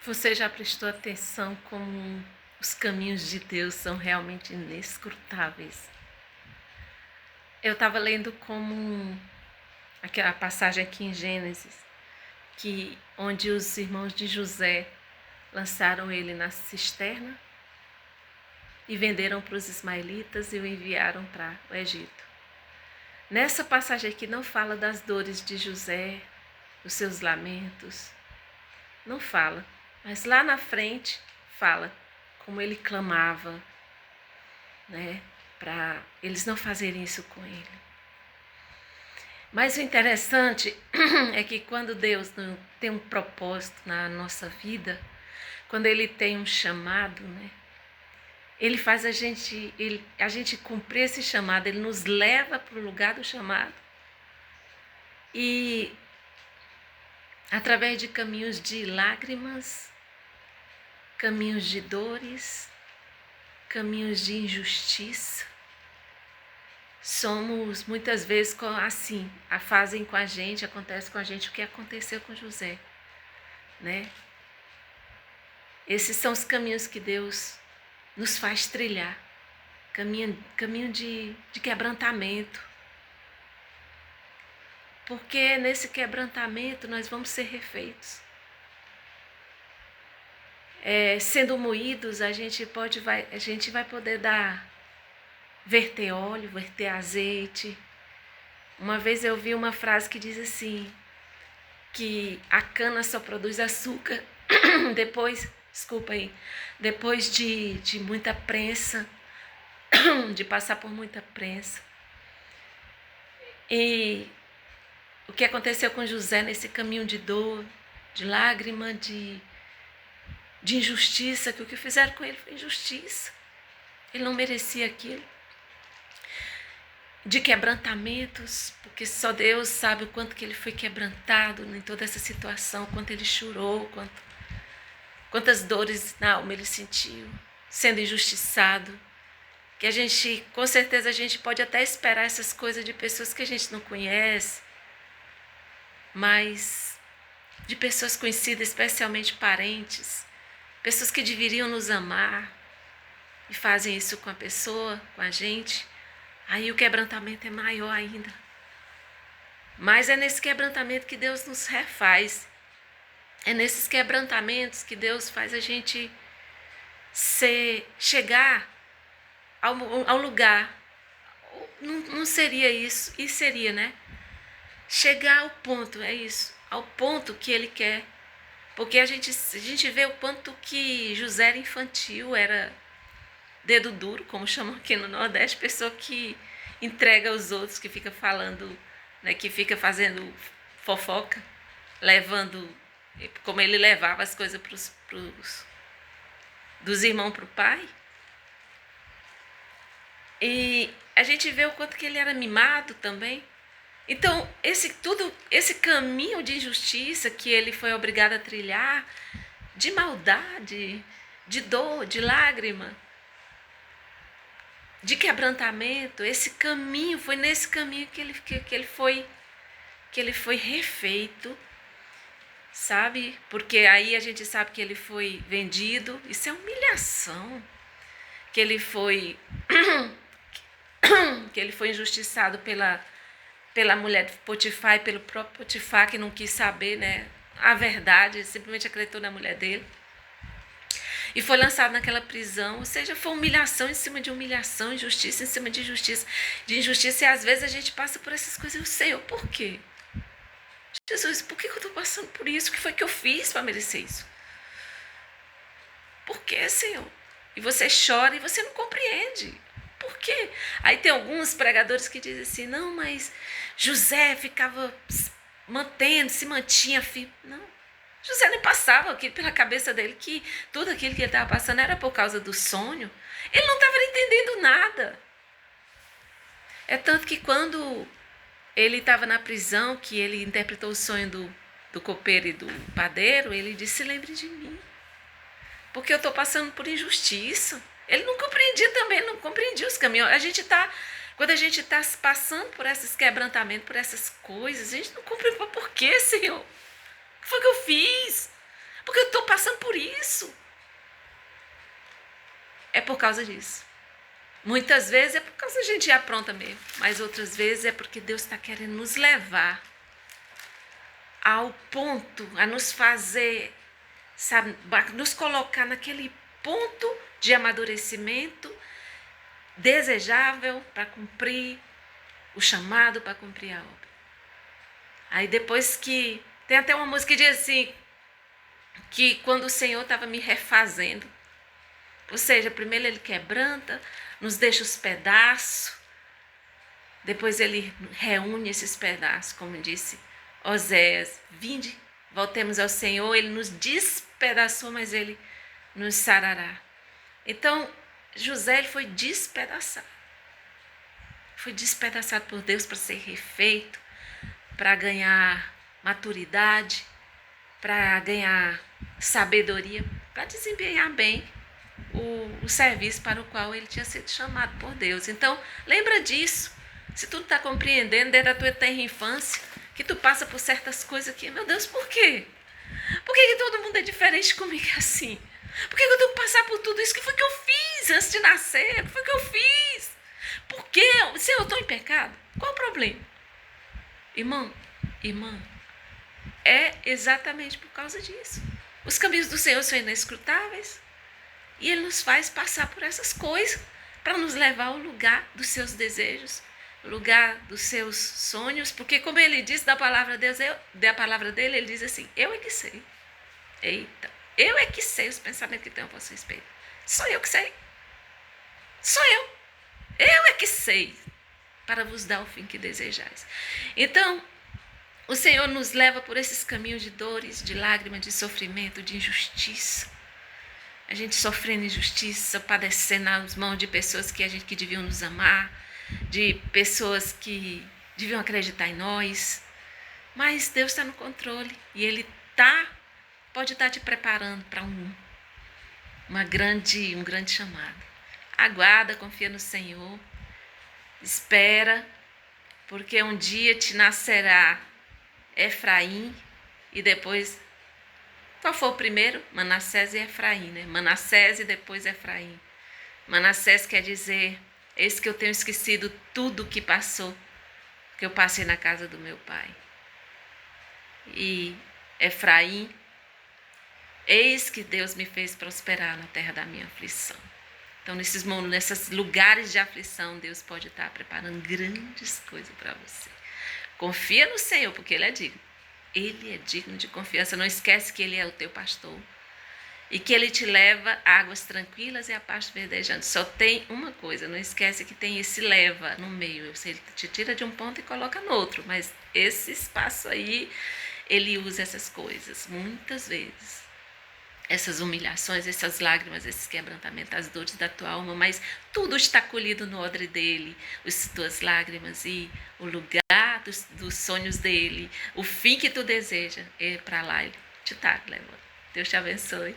Você já prestou atenção como os caminhos de Deus são realmente inescrutáveis? Eu estava lendo como aquela passagem aqui em Gênesis, onde os irmãos de José lançaram ele na cisterna e venderam para os ismaelitas e o enviaram para o Egito. Nessa passagem aqui não fala das dores de José, dos seus lamentos, não fala. Mas lá na frente fala como ele clamava, né, para eles não fazerem isso com ele. Mas o interessante é que quando Deus tem um propósito na nossa vida, quando Ele tem um chamado, né, Ele faz a gente cumprir esse chamado, Ele nos leva para o lugar do chamado. E através de caminhos de lágrimas, caminhos de dores, caminhos de injustiça, somos muitas vezes assim, fazem com a gente, acontece com a gente o que aconteceu com José, né? Esses são os caminhos que Deus nos faz trilhar, caminho de quebrantamento, porque nesse quebrantamento nós vamos ser refeitos. Sendo moídos, a gente vai poder verter óleo, verter azeite. Uma vez eu vi uma frase que diz assim, que a cana só produz açúcar depois de muita prensa, de passar por muita prensa. E o que aconteceu com José nesse caminho de dor, de lágrima, de injustiça, que o que fizeram com ele foi injustiça. Ele não merecia aquilo. De quebrantamentos, porque só Deus sabe o quanto que ele foi quebrantado em toda essa situação, quanto ele chorou, quantas dores na alma ele sentiu, sendo injustiçado. Que com certeza a gente pode até esperar essas coisas de pessoas que a gente não conhece, mas de pessoas conhecidas, especialmente parentes, pessoas que deveriam nos amar e fazem isso com a pessoa, com a gente. Aí o quebrantamento é maior ainda. Mas é nesse quebrantamento que Deus nos refaz. É nesses quebrantamentos que Deus faz a gente chegar ao lugar. Não seria isso, e seria, né? Chegar ao ponto, é isso. Ao ponto que Ele quer. Porque a gente vê o quanto que José era infantil, era dedo duro, como chamam aqui no Nordeste, pessoa que entrega aos outros, que fica falando, né, que fica fazendo fofoca, levando, como ele levava as coisas dos irmãos para o pai. E a gente vê o quanto que ele era mimado também. Então, esse caminho de injustiça que ele foi obrigado a trilhar, de maldade, de dor, de lágrima, de quebrantamento, foi nesse caminho que ele foi refeito, sabe? Porque aí a gente sabe que ele foi vendido, isso é humilhação, que ele foi injustiçado pela mulher de Potifar e pelo próprio Potifar, que não quis saber, né, a verdade, simplesmente acreditou na mulher dele. E foi lançado naquela prisão, ou seja, foi humilhação em cima de humilhação, injustiça em cima de injustiça. E às vezes a gente passa por essas coisas. Eu sei, por quê? Jesus, por que eu estou passando por isso? O que foi que eu fiz para merecer isso? Por quê, Senhor? E você chora e você não compreende. Por quê? Aí tem alguns pregadores que dizem assim, não, mas José ficava se mantinha firme. Não. José nem passava pela cabeça dele que tudo aquilo que ele estava passando era por causa do sonho. Ele não estava entendendo nada. É tanto que quando ele estava na prisão, que ele interpretou o sonho do copeiro e do padeiro, ele disse, lembre de mim, porque eu estou passando por injustiça. Ele não compreendia também, não compreendia os caminhos. Quando a gente está passando por esses quebrantamentos, por essas coisas, a gente não compreende por quê, Senhor? O que foi que eu fiz? Porque eu estou passando por por isso. É por causa disso. Muitas vezes é por causa da gente ir apronta mesmo, mas outras vezes é porque Deus está querendo nos levar ao ponto, a nos fazer, sabe, nos colocar naquele ponto de amadurecimento desejável para cumprir o chamado, para cumprir a obra. Aí depois que, tem até uma música que diz assim, que quando o Senhor estava me refazendo, ou seja, primeiro ele quebranta, nos deixa os pedaços, depois ele reúne esses pedaços, como disse Oséias, vinde, voltemos ao Senhor, ele nos despedaçou, mas ele nos sarará. Então, José ele foi despedaçado por Deus para ser refeito, para ganhar maturidade, para ganhar sabedoria, para desempenhar bem o serviço para o qual ele tinha sido chamado por Deus. Então, lembra disso. Se tu está compreendendo desde a tua tenra infância que tu passa por certas coisas aqui, meu Deus, por quê? Por que todo mundo é diferente comigo assim? Por que eu tenho que passar por tudo isso? O que foi que eu fiz antes de nascer? O que foi que eu fiz? Por quê? Se eu estou em pecado, qual o problema? Irmão, irmã, é exatamente por causa disso. Os caminhos do Senhor são inescrutáveis e Ele nos faz passar por essas coisas para nos levar ao lugar dos seus desejos, o lugar dos seus sonhos, porque como Ele diz da palavra de Deus, da palavra dele, Ele diz assim, eu é que sei. Eita, eu é que sei os pensamentos que tenho a vosso respeito. Sou eu que sei. Sou eu. Eu é que sei para vos dar o fim que desejais. Então, o Senhor nos leva por esses caminhos de dores, de lágrimas, de sofrimento, de injustiça. A gente sofrendo injustiça, padecendo nas mãos de pessoas que deviam nos amar, de pessoas que deviam acreditar em nós. Mas Deus está no controle e Ele pode estar te preparando para um grande chamado. Aguarda, confia no Senhor, espera, porque um dia te nascerá Efraim e depois, qual foi o primeiro? Manassés e Efraim, né? Manassés e depois Efraim. Manassés quer dizer, eis que eu tenho esquecido tudo que passou, que eu passei na casa do meu pai. E Efraim, eis que Deus me fez prosperar na terra da minha aflição. Então, nesses lugares de aflição, Deus pode estar preparando grandes coisas para você. Confia no Senhor, porque Ele é digno. Ele é digno de confiança. Não esquece que Ele é o teu pastor. E que Ele te leva a águas tranquilas e a pasto verdejante. Só tem uma coisa, não esquece que tem esse leva no meio. Ele te tira de um ponto e coloca no outro. Mas esse espaço aí, Ele usa essas coisas muitas vezes. Essas humilhações, essas lágrimas, esses quebrantamentos, as dores da tua alma, mas tudo está colhido no odre dele, as tuas lágrimas e o lugar dos sonhos dele, o fim que tu deseja, para lá ele te está levando. Deus te abençoe.